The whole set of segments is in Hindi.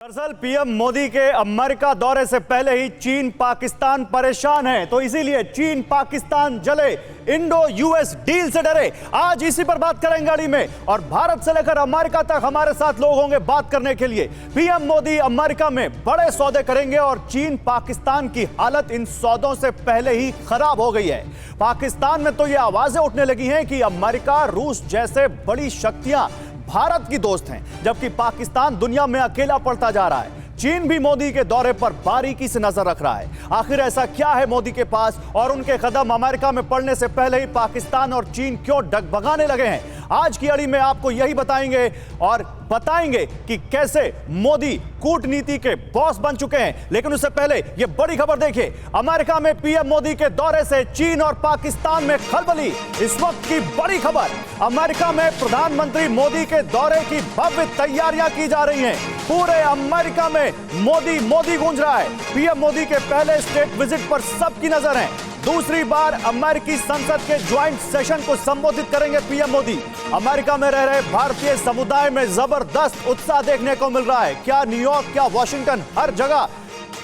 दरअसल पीएम मोदी के अमेरिका दौरे से पहले ही चीन पाकिस्तान परेशान है, तो इसीलिए चीन पाकिस्तान जले, इंडो यूएस डील से डरे। आज इसी पर बात करेंगे गाड़ी में, और भारत से लेकर अमेरिका तक हमारे साथ लोग होंगे बात करने के लिए। पीएम मोदी अमेरिका में बड़े सौदे करेंगे और चीन पाकिस्तान की हालत इन सौदों से पहले ही खराब हो गई है। पाकिस्तान में तो ये आवाजें उठने लगी हैं कि अमेरिका, रूस जैसे बड़ी शक्तियां भारत की दोस्त हैं, जबकि पाकिस्तान दुनिया में अकेला पड़ता जा रहा है। चीन भी मोदी के दौरे पर बारीकी से नजर रख रहा है। आखिर ऐसा क्या है मोदी के पास, और उनके कदम अमेरिका में पड़ने से पहले ही पाकिस्तान और चीन क्यों डगमगाने लगे हैं? आज की अड़ी में आपको यही बताएंगे, और बताएंगे कि कैसे मोदी कूटनीति के बॉस बन चुके हैं। लेकिन उससे पहले यह बड़ी खबर देखिए, अमेरिका में पीएम मोदी के दौरे से चीन और पाकिस्तान में खलबली। इस वक्त की बड़ी खबर, अमेरिका में प्रधानमंत्री मोदी के दौरे की भव्य तैयारियां की जा रही हैं। पूरे अमेरिका में मोदी मोदी गूंज रहा है। पीएम मोदी के पहले स्टेट विजिट पर सबकी नजर है। दूसरी बार अमेरिकी संसद के ज्वाइंट सेशन को संबोधित करेंगे पीएम मोदी। अमेरिका में रह रहे भारतीय समुदाय में जबरदस्त उत्साह देखने को मिल रहा है। क्या न्यूयॉर्क, क्या वॉशिंगटन, हर जगह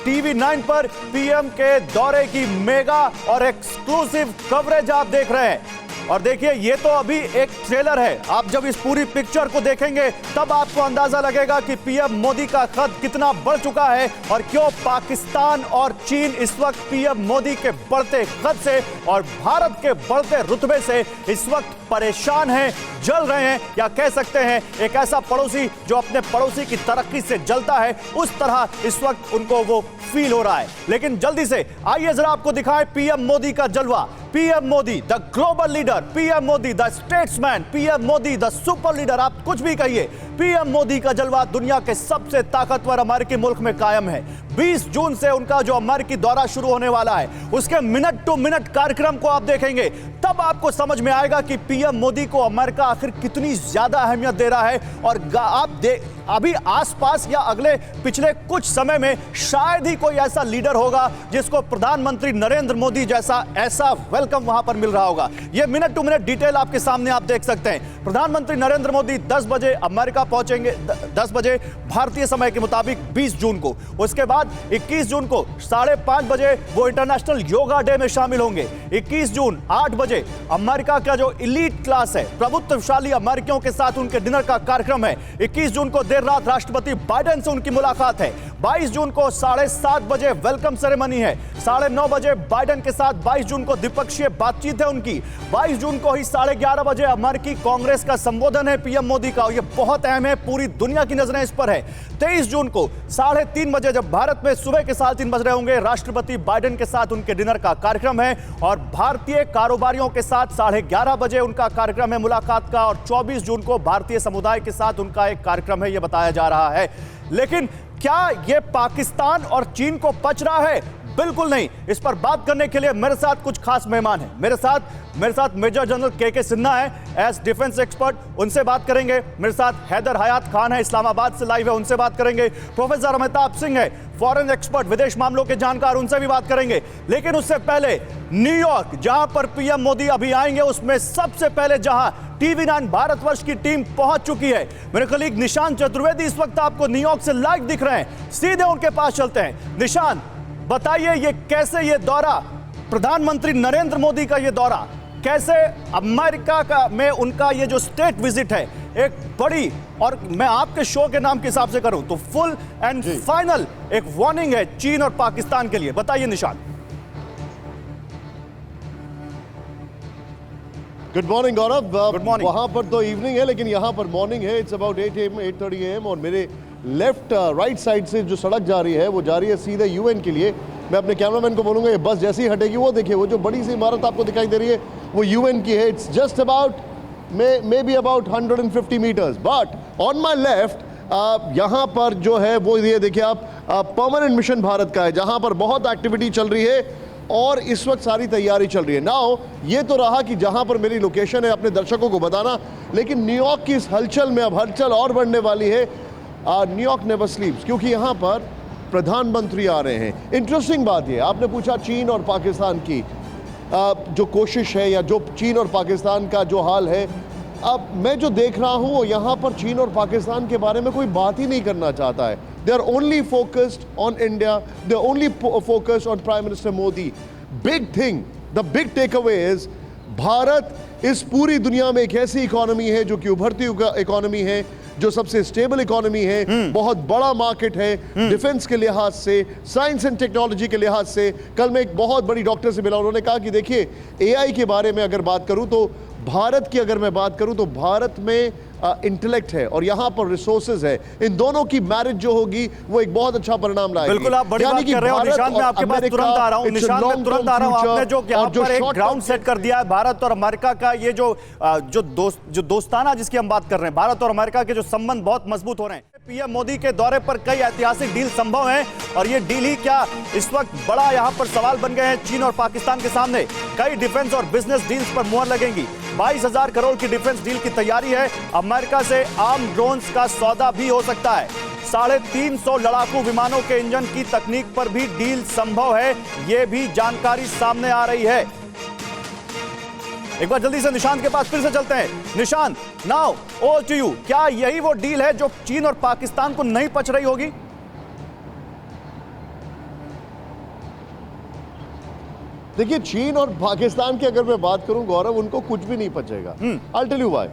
टीवी 9 पर पीएम के दौरे की मेगा और एक्सक्लूसिव कवरेज आप देख रहे हैं। और देखिए, ये तो अभी एक ट्रेलर है। आप जब इस पूरी पिक्चर को देखेंगे तब आपको अंदाजा लगेगा कि पीएम मोदी का कद कितना बढ़ चुका है, और क्यों पाकिस्तान और चीन इस वक्त पीएम मोदी के बढ़ते कद से और भारत के बढ़ते रुतबे से इस वक्त परेशान हैं, जल रहे हैं, या कह सकते हैं एक ऐसा पड़ोसी जो अपने पड़ोसी की तरक्की से जलता है, उस तरह इस वक्त उनको वो फील हो रहा है। लेकिन जल्दी से आइए जरा आपको दिखाएं पीएम मोदी का जलवा। PM Modi the global leader, PM Modi the statesman, PM Modi the super leader, आप कुछ भी कहिए, पीएम मोदी का जलवा दुनिया के सबसे ताकतवर अमेरिकी मुल्क में कायम है। 20 जून से उनका जो अमेरिकी दौरा शुरू होने वाला है, उसके मिनट टू मिनट कार्यक्रम को आप देखेंगे तब आपको समझ में आएगा कि पीएम मोदी को अमेरिका आखिर कितनी ज्यादा अहमियत दे रहा है। और अभी आसपास या अगले पिछले कुछ समय में शायद ही कोई ऐसा लीडर होगा जिसको प्रधानमंत्री नरेंद्र मोदी जैसा ऐसा वेलकम वहां पर मिल रहा होगा। यह मिनट टू मिनट डिटेल आपके सामने आप देख सकते हैं। प्रधानमंत्री नरेंद्र मोदी 10 बजे अमेरिका पहुंचेंगे, 10 बजे भारतीय समय के मुताबिक 20 जून को। उसके बाद 21 जून को 5:30 बजे वो इंटरनेशनल योगा डे में शामिल होंगे। 21 जून 8 बजे अमेरिका का जो इलीट क्लास है, प्रभुत्वशाली अमेरिकियों के साथ उनके डिनर का कार्यक्रम है। 21 जून को देर रात राष्ट्रपति बाइडेन से उनकी मुलाकात है। 22 जून को 7:30 बजे वेलकम सेरेमनी है। 9:30 बजे बाइडेन के साथ 22 जून को द्विपक्षीय बातचीत है उनकी। 22 जून को ही 11:30 बजे अमेरिकी कांग्रेस का संबोधन है पीएम मोदी का, और यह बहुत अहम है, पूरी दुनिया की नजरें इस पर है। 23 जून को 3:30 बजे, जब भारत में सुबह के 3:30 बज रहे होंगे, राष्ट्रपति बाइडेन के साथ उनके डिनर का कार्यक्रम है। और भारतीय कारोबारियों के साथ 11:30 बजे उनका कार्यक्रम है मुलाकात का। और 24 जून को भारतीय समुदाय के साथ उनका एक कार्यक्रम है, यह बताया जा रहा है। लेकिन क्या यह पाकिस्तान और चीन को पच रहा है? बिल्कुल नहीं। इस पर बात करने के लिए मेरे साथ कुछ खास मेहमान हैं। मेरे साथ मेजर जनरल के सिन्हा है, एज डिफेंस एक्सपर्ट, उनसे बात करेंगे। मेरे साथ हैदर हयात खान है, इस्लामाबाद से लाइव है, उनसे बात करेंगे। प्रोफेसर अमिताभ सिंह है, फॉरेन एक्सपर्ट, विदेश मामलों के जानकार, उनसे भी बात करेंगे। लेकिन उससे पहले न्यूयॉर्क, जहां पर पीएम मोदी अभी आएंगे, उसमें सबसे पहले जहां टीवी 9 भारतवर्ष की टीम पहुंच चुकी है। मेरे कलीग निशांत चतुर्वेदी इस वक्त आपको न्यूयॉर्क से लाइव दिख रहे हैं। सीधे उनके पास चलते हैं। निशांत, बताइए ये कैसे, ये दौरा, प्रधानमंत्री नरेंद्र मोदी का ये दौरा, कैसे अमेरिका का में उनका ये जो स्टेट विजिट है, एक बड़ी, और मैं आपके शो के नाम के हिसाब से करूं तो फुल एंड फाइनल एक वार्निंग है चीन और पाकिस्तान के लिए। बताइए Nishant. Good morning Gaurav. Good morning. वहां पर तो इवनिंग है, लेकिन यहाँ पर मॉर्निंग है। इट्स अबाउट 8 AM 8:30 AM, और मेरे लेफ्ट राइट साइड से जो सड़क जा रही है वो जा रही है सीधे यूएन के लिए। मैं अपने कैमरामैन को बोलूँगा ये बस जैसी हटेगी, वो देखिए वो जो बड़ी सी इमारत आपको दिखाई दे रही है वो यूएन की है। It's just about maybe about 150 metres, but on my left यहाँ पर जो है वो ये देखिए आप, परमानेंट मिशन भारत का है, जहाँ पर बहुत एक्टिविटी चल रही है और इस वक्त सारी तैयारी चल रही है। नाउ ये तो रहा कि जहाँ पर मेरी लोकेशन है अपने दर्शकों को बताना, लेकिन न्यूयॉर्क की इस हलचल में अब हलचल और बढ़ने वाली है। न्यूयॉर्क नेवर स्लीप्स, क्योंकि यहाँ पर प्रधानमंत्री आ रहे हैं। इंटरेस्टिंग बात ये, आपने पूछा चीन और पाकिस्तान की जो कोशिश है, या जो चीन और पाकिस्तान का जो हाल है, अब मैं जो देख रहा हूँ यहाँ पर चीन और पाकिस्तान के बारे में कोई बात ही नहीं करना चाहता है। They are only focused on India. They are only focused on Prime Minister Modi. Big thing, the big takeaway is Bharat इस पूरी दुनिया में एक ऐसी इकोनॉमी है जो कि उभरती इकोनॉमी है, जो सबसे स्टेबल इकोनॉमी है, बहुत बड़ा मार्केट है डिफेंस के लिहाज से, साइंस एंड टेक्नोलॉजी के लिहाज से। कल मैं एक बहुत बड़ी डॉक्टर से मिला, उन्होंने कहा कि देखिए एआई के बारे में अगर बात करूं तो भारत की अगर मैं बात करूं तो भारत में इंटेलेक्ट है और यहां पर रिसोर्सेज है। इन दोनों की मैरिज जो होगी वो एक बहुत अच्छा परिणाम लाएगी। बिल्कुल, आप बड़ी बात कर रहे हो निशांत, मैं आपके पास तुरंत आ रहा हूं। निशांत, मैं तुरंत आ रहा हूं। आपने जो यहां पर एक ग्राउंड सेट कर दिया है भारत और अमेरिका का, ये जो दोस्ताना जिसकी हम बात कर रहे हैं, भारत और अमेरिका के जो संबंध बहुत मजबूत हो रहे हैं। पीएम मोदी के दौरे पर कई ऐतिहासिक डील संभव हैं और ये डील ही क्या इस वक्त बड़ा यहां पर सवाल बन गए हैं चीन और पाकिस्तान के सामने। कई डिफेंस और बिजनेस डील्स पर मुहर लगेंगी। 22,000 करोड़ की डिफेंस डील की तैयारी है। अमेरिका से आर्म ड्रोन्स का सौदा भी हो सकता है। 350 लड़ाकू विमानों के इंजन की तकनीक पर भी डील संभव है, यह भी जानकारी सामने आ रही है। एक बार जल्दी से निशांत के पास फिर से चलते हैं। Nishant, now over to you, क्या यही वो डील है जो चीन और पाकिस्तान को नहीं पच रही होगी? देखिए, चीन और पाकिस्तान की अगर मैं बात करूं गौरव, उनको कुछ भी नहीं पचेगा। I'll tell you why।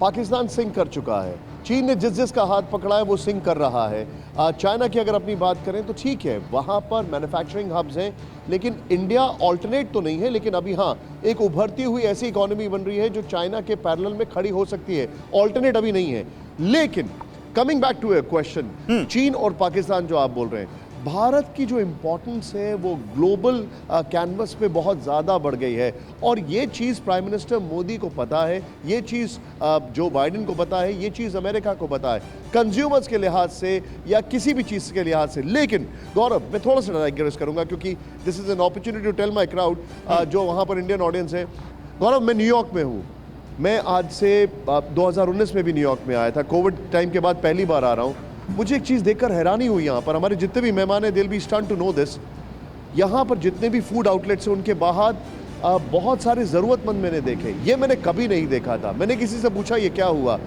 Pakistan sink कर चुका है, चीन ने जिसका हाथ पकड़ा है वो सिंक कर रहा है। चाइना की अगर अपनी बात करें तो ठीक है, वहाँ पर मैन्युफैक्चरिंग हब्स हैं, लेकिन इंडिया ऑल्टरनेट तो नहीं है, लेकिन अभी हाँ एक उभरती हुई ऐसी इकोनॉमी बन रही है जो चाइना के पैरेलल में खड़ी हो सकती है। ऑल्टरनेट अभी नहीं है। लेकिन coming back to a question, चीन और पाकिस्तान जो आप बोल रहे हैं, भारत की जो इम्पोर्टेंस है वो ग्लोबल कैनवस पे बहुत ज़्यादा बढ़ गई है और ये चीज़ प्राइम मिनिस्टर मोदी को पता है, ये चीज़ जो बाइडेन को पता है, ये चीज़ अमेरिका को पता है, कंज्यूमर्स के लिहाज से या किसी भी चीज़ के लिहाज से। लेकिन गौरव, मैं थोड़ा सा डाइग्रेस करूँगा क्योंकि this is an opportunity to tell my crowd, जो वहाँ पर इंडियन ऑडियंस है। गौरव, मैं न्यूयॉर्क में हूँ। मैं आज से 2019 में भी न्यूयॉर्क में आया था, कोविड टाइम के बाद पहली बार आ रहा हूँ। मुझे एक चीज़ देखकर हैरानी हुई, यहाँ पर हमारे जितने भी मेहमान हैं, दिल be stun to know this, यहाँ पर जितने भी फूड आउटलेट्स हैं उनके बाहर बहुत सारे ज़रूरतमंद मैंने देखे। ये मैंने कभी नहीं देखा था। मैंने किसी से पूछा ये क्या हुआ।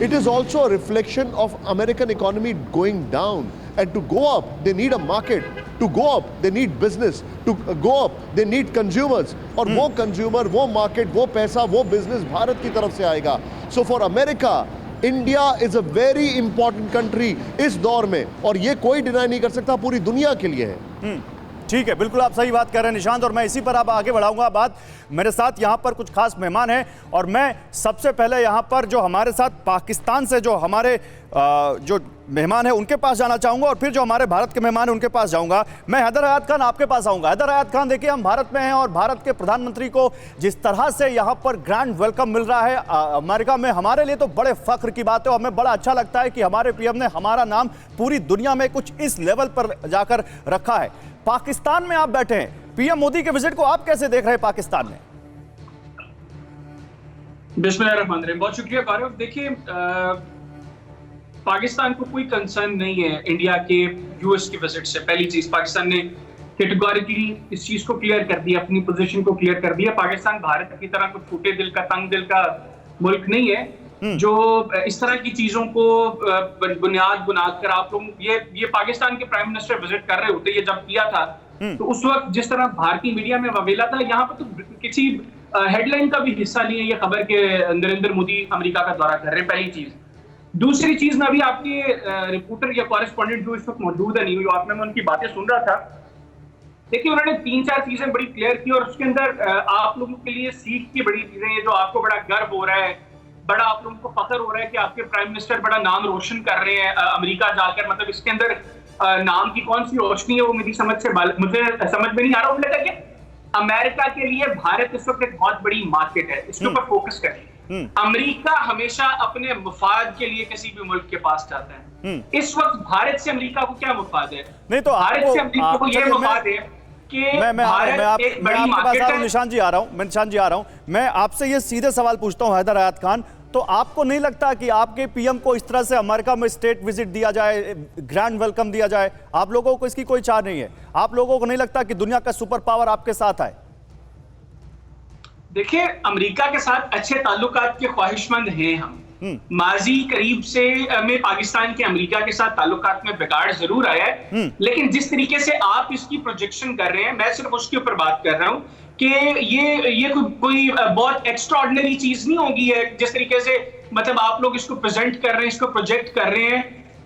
It is also a reflection of American economy going down, and to go up they need a market, to go up they need business, to go up they need consumers, और वो कंज्यूमर, वो मार्केट, वो पैसा, वो बिजनेस भारत की तरफ से आएगा। So for America, India is a very important country इस दौर में, और ये कोई डिनाई नहीं कर सकता, पूरी दुनिया के लिए है। ठीक है, बिल्कुल आप सही बात कर रहे हैं निशांत, और मैं इसी पर अब आगे बढ़ाऊंगा बात। मेरे साथ यहाँ पर कुछ खास मेहमान हैं और मैं सबसे पहले यहाँ पर जो हमारे साथ पाकिस्तान से जो हमारे जो मेहमान हैं उनके पास जाना चाहूँगा और फिर जो हमारे भारत के मेहमान हैं उनके पास जाऊँगा। मैं हैदर हयात खान आपके पास आऊँगा। हैदर हयात खान, देखिए हम भारत में हैं और भारत के प्रधानमंत्री को जिस तरह से यहाँ पर ग्रैंड वेलकम मिल रहा है अमेरिका में, हमारे लिए तो बड़े फख्र की बात है और हमें बड़ा अच्छा लगता है कि हमारे पीएम ने हमारा नाम पूरी दुनिया में कुछ इस लेवल पर जाकर रखा है। पाकिस्तान में आप बैठे हैं, पीएम मोदी के विजिट को आप कैसे देख रहे हैं पाकिस्तान में? बिस्मिल्लाहिर्रहमानिर्रहीम, बहुत शुक्रिया गौरव। देखिए, पाकिस्तान को कोई कंसर्न नहीं है इंडिया के यूएस के विजिट से। पहली चीज, पाकिस्तान ने कैटेगोरिकली इस चीज को क्लियर कर दिया, अपनी पोजीशन को क्लियर कर दिया। पाकिस्तान भारत की तरह कुछ छोटे दिल का, तंग दिल का मुल्क नहीं है जो इस तरह की चीजों को बुनियाद बनाकर आप लोग ये पाकिस्तान के प्राइम मिनिस्टर विजिट कर रहे होते, ये जब किया था तो उस वक्त जिस तरह भारतीय मीडिया में ववेला था, यहाँ पर तो किसी हेडलाइन का भी हिस्सा नहीं है ये खबर के नरेंद्र मोदी अमेरिका का दौरा कर रहे हैं। पहली चीज। दूसरी चीज, मैं अभी आपके रिपोर्टर या कॉरेस्पॉन्डेंट जो इस वक्त मौजूद है न्यूयॉर्क में, मैं उनकी बातें सुन रहा था। देखिए, उन्होंने 3-4 चीजें बड़ी क्लियर की और उसके अंदर आप लोगों के लिए सीख की बड़ी चीजें हैं, जो आपको बड़ा गर्व हो रहा है, बड़ा आप लोगों को फख्र हो रहा है कि आपके प्राइम मिनिस्टर बड़ा नाम रोशन कर रहे हैं अमेरिका जाकर। मतलब इसके अंदर नाम की कौन सी रोशनी है वो मुझे समझ में नहीं आ रहा। लगा कि अमेरिका के लिए भारत इस वक्त एक बहुत बड़ी मार्केट है, इसके ऊपर फोकस करें। अमेरिका हमेशा अपने मुफाद के लिए किसी भी मुल्क के पास जाता है। इस वक्त भारत से अमेरिका को क्या मुफाद है? नहीं तो भारत से अमेरिका को यह मुफाद है कि भारत एक बड़ी मार्केट है। निशांत जी आ रहा हूं, मैं आपसे ये सीधे सवाल पूछता हूं हैदर हयात खान, तो आपको नहीं लगता कि आपके पीएम को इस तरह से अमेरिका में स्टेट विजिट दिया जाए, ग्रैंड वेलकम दिया जाए? आप लोगों को इसकी कोई चाह नहीं है? आप लोगों को नहीं लगता कि दुनिया का सुपर पावर आपके साथ आए? देखिए, अमेरिका के साथ अच्छे ताल्लुकात के ख्वाहिशमंद हैं हम, माजी करीब से में पाकिस्तान के अमेरिका के साथ ताल्लुकात में बिगाड़ जरूर आया है, लेकिन जिस तरीके से आप इसकी प्रोजेक्शन कर रहे हैं, मैं सिर्फ उसके ऊपर बात कर रहा हूं कि ये कोई बहुत एक्स्ट्राऑर्डिनरी चीज नहीं होगी है जिस तरीके से मतलब आप लोग इसको प्रेजेंट कर रहे हैं, इसको प्रोजेक्ट कर रहे हैं।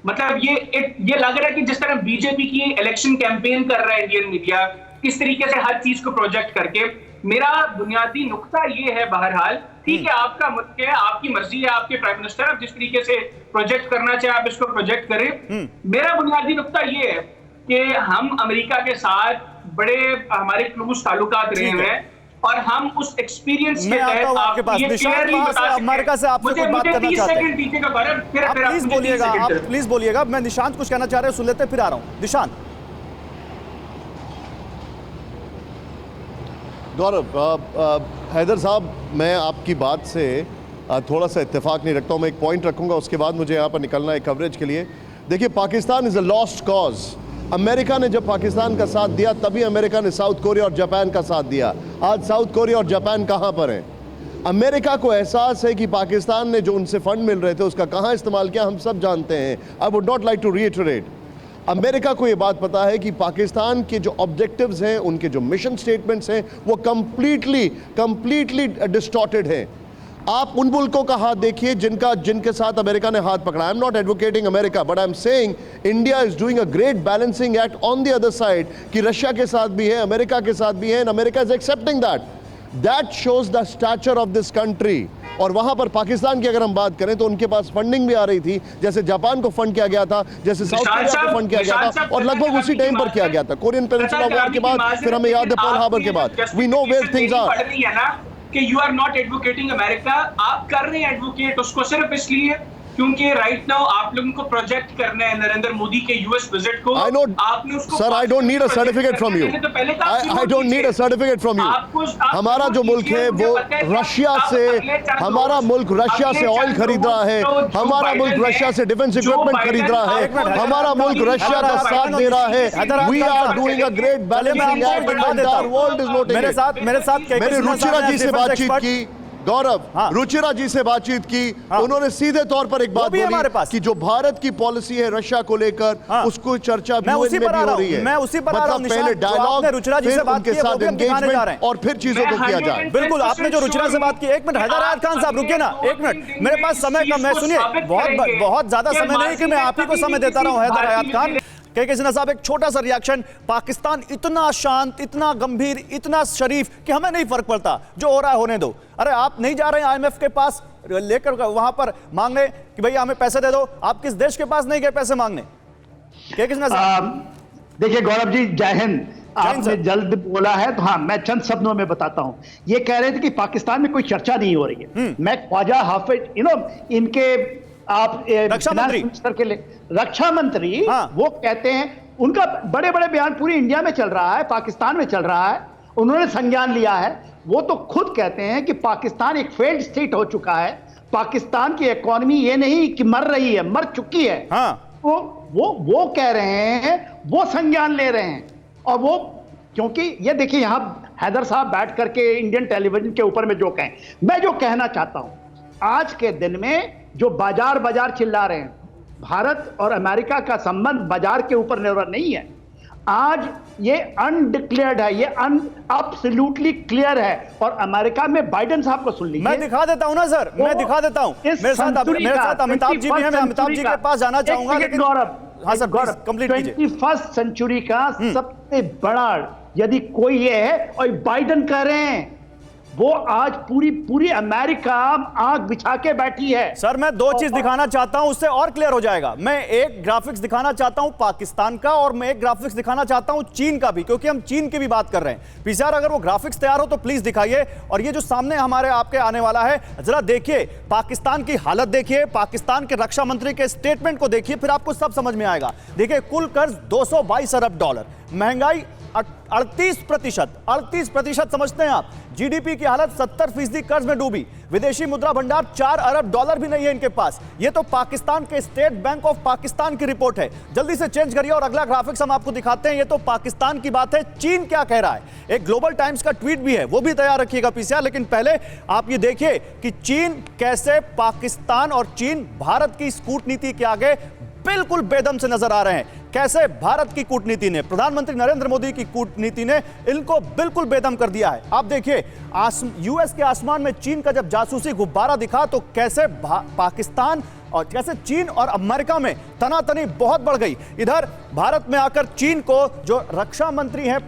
मतलब ये लग रहा है कि जिस तरह बीजेपी की इलेक्शन कैंपेन कर रहा है इंडियन मीडिया, इस तरीके से हर चीज को प्रोजेक्ट करके। मेरा बुनियादी नुक्ता ये है, बहरहाल ठीक है आपका मुल्क है, आपकी मर्जी है, आपके प्राइम मिनिस्टर, आप जिस तरीके से प्रोजेक्ट करना चाहे आप इसको प्रोजेक्ट करें। मेरा बुनियादी नुक्ता ये है कि हम अमेरिका के साथ बड़े हमारे क्लोज ताल्लुकात रहे हैं और हम उस एक्सपीरियंस के तहत आपके पास अमेरिका से आपसे कुछ बात करना चाहते हैं। आप प्लीज बोलिएगा, आप प्लीज बोलिएगा। मैं निशांत कुछ कहना चाह रहे हैं, सुन लेते हैं, फिर आ रहा हूं। निशांत। गौरव, हैदर साहब, मैं आपकी बात से थोड़ा सा इत्तेफाक नहीं रखता हूं। मैं एक पॉइंट रखूंगा, उसके बाद मुझे यहाँ पर निकलना है कवरेज के लिए। देखिए, Pakistan is a lost cause. America ने जब पाकिस्तान का साथ दिया तभी अमेरिका ने साउथ कोरिया और जापान का साथ दिया। आज साउथ कोरिया और जापान कहां पर हैं? अमेरिका को एहसास है कि पाकिस्तान ने जो उनसे फंड मिल रहे थे उसका कहां इस्तेमाल किया, हम सब जानते हैं। I would not like to reiterate. America को यह बात पता है कि पाकिस्तान के जो ऑब्जेक्टिव्स हैं, उनके जो मिशन स्टेटमेंट्स हैं, वो कंप्लीटली डिस्टॉर्टेड हैं। आप उन मुल्कों का हाथ देखिए जिनके साथ अमेरिका ने हाथ पकड़ा। I am not advocating America, but I am saying India is doing a great balancing act on the other side, कि रशिया के साथ भी है, अमेरिका के साथ भी है, and America is accepting that shows the stature of this country. और वहां पर पाकिस्तान की अगर हम बात करें तो उनके पास फंडिंग भी आ रही थी, जैसे जापान को फंड किया गया था, जैसे साउथ कोरिया को फंड किया गया था, और लगभग उसी टाइम पर किया गया था। कोरियन पेनिनसुला वॉर के बाद, फिर हमें याद है पर्ल हार्बर के बाद। We know where things are. कि you are not advocating America, आप कर रहे हैं एडवोकेट उसको सिर्फ इसलिए क्योंकि राइट नाउ आप लोगों को प्रोजेक्ट करना है नरेंद्र मोदी के यूएस विजिट को। I know, आपने उसको sir, I don't need a certificate from you. I don't need a certificate from you. हमारा जो मुल्क है वो रशिया से, हमारा मुल्क रशिया से ऑयल खरीद रहा है, हमारा मुल्क रशिया से डिफेंस इक्विपमेंट खरीद रहा है, हमारा मुल्क रशिया का साथ दे रहा है। We are doing a great balancing act and the entire world is noting it. मैंने रुचिरा जी से बातचीत की, गौरव, रुचिरा जी से बातचीत की, उन्होंने सीधे तौर पर एक बात बोली कि जो भारत की पॉलिसी है रशिया को लेकर, उसको चर्चा भी हो रही है। मैं उसी पर आ रहा हूं। पहले डायलॉग, रुचिरा जी से बात के साथ एंगेजमेंट और फिर चीजों को किया जाए। बिल्कुल, आपने जो रुचिरा से बात की। एक मिनट हैदर आयत खान साहब, रुकिए ना एक मिनट, मेरे पास समय कम है। सुनिए, बहुत ज्यादा समय नहीं कि मैं आप ही को समय देता रहा हूं। हैदर आयत खान, के साहब, एक छोटा सा रिएक्शन। पाकिस्तान इतना शांत, इतना गंभीर, इतना शरीफ कि हमें नहीं फर्क पड़ता, जो हो रहा है होने दो। अरे आप नहीं जा रहे हैं आईएमएफ के पास लेकर वहां पर मांगने कि भैया हमें पैसे दे दो, आप किस देश के पास नहीं गए पैसे मांगने? देखिए गौरव जी, जय हिंद। आपने जल्द बोला है तो हाँ, मैं चंद शब्दों में बताता हूं। ये कह रहे थे कि पाकिस्तान में कोई चर्चा नहीं हो रही है। मैं ख्वाजा हाफिज, इनके आप रक्षा मंत्री के लिए रक्षा मंत्री, वो कहते हैं, उनका बड़े बड़े बयान पूरी इंडिया में चल रहा है, पाकिस्तान में चल रहा है, उन्होंने संज्ञान लिया है। वो तो खुद कहते हैं कि पाकिस्तान एक फेल्ड स्टेट हो चुका है, पाकिस्तान की इकोनॉमी ये नहीं कि मर रही है, मर चुकी है। वो कह रहे हैं, वो संज्ञान ले रहे हैं। और वो, क्योंकि ये देखिए, यहां हैदर साहब बैठ करके इंडियन टेलीविजन के ऊपर में जो कहें, मैं जो कहना चाहता हूं, आज के दिन में जो बाजार चिल्ला रहे हैं, भारत और अमेरिका का संबंध बाजार के ऊपर निर्भर नहीं है। आज ये अनडिक्लेयर्ड है, ये एब्सोल्युटली क्लियर है। और अमेरिका में बाइडेन साहब को सुन लीजिए, मैं दिखा देता हूं ना सर, मैं दिखा देता हूं। मेरे साथ अमिताभ जी भी हैं, मैं अमिताभ जी के पास जाना चाहूंगा, लेकिन हाँ सर, प्लीज कंप्लीट कीजिए। 21st सेंचुरी का सबसे बड़ा यदि कोई ये है, और बाइडेन कह रहे हैं, वो आज पूरी अमेरिका आंख बिछा के बैठी है। सर, मैं दो चीज दिखाना चाहता हूं, उससे और क्लियर हो जाएगा। मैं एक ग्राफिक्स दिखाना चाहता हूं पाकिस्तान का, और मैं एक ग्राफिक्स दिखाना चाहता हूं चीन का भी, क्योंकि हम चीन की भी बात कर रहे हैं। पीसीआर, अगर वो ग्राफिक्स तैयार हो तो प्लीज दिखाइए। और ये जो सामने हमारे आपके आने वाला है, जरा देखिए पाकिस्तान की हालत, देखिए पाकिस्तान के रक्षा मंत्री के स्टेटमेंट को देखिए, फिर आपको सब समझ में आएगा। देखिए, कुल कर्ज $222 अरब, महंगाई 38% समझते हैं आप। जीडीपी की हालत 70% कर्ज में डूबी। विदेशी मुद्रा भंडार $4 अरब भी नहीं है इनके पास। ये तो पाकिस्तान के स्टेट बैंक ऑफ पाकिस्तान की रिपोर्ट है। जल्दी से चेंज करिए और अगला ग्राफिक्स हम आपको दिखाते हैं। ये तो पाकिस्तान की बात है। चीन क्या कह रहा है, एक ग्लोबल टाइम्स का ट्वीट भी है, वो भी तैयार रखिएगा पीसीआर। लेकिन पहले आप ये देखिए कि चीन कैसे पाकिस्तान और चीन भारत की इस कूटनीति के आगे बिल्कुल बेदम से नजर आ रहे हैं। कैसे भारत की कूटनीति ने, प्रधानमंत्री नरेंद्र मोदी की कूटनीति ने इनको बिल्कुल बेदम कर दिया है। आप देखिए यूएस के आसमान में चीन का जब जासूसी गुब्बारा दिखा तो कैसे पाकिस्तान और कैसे चीन और अमेरिका में तनातनी बहुत बढ़ गई। इधर भारत में आकर चीन को जो रक्षा मंत्री हैं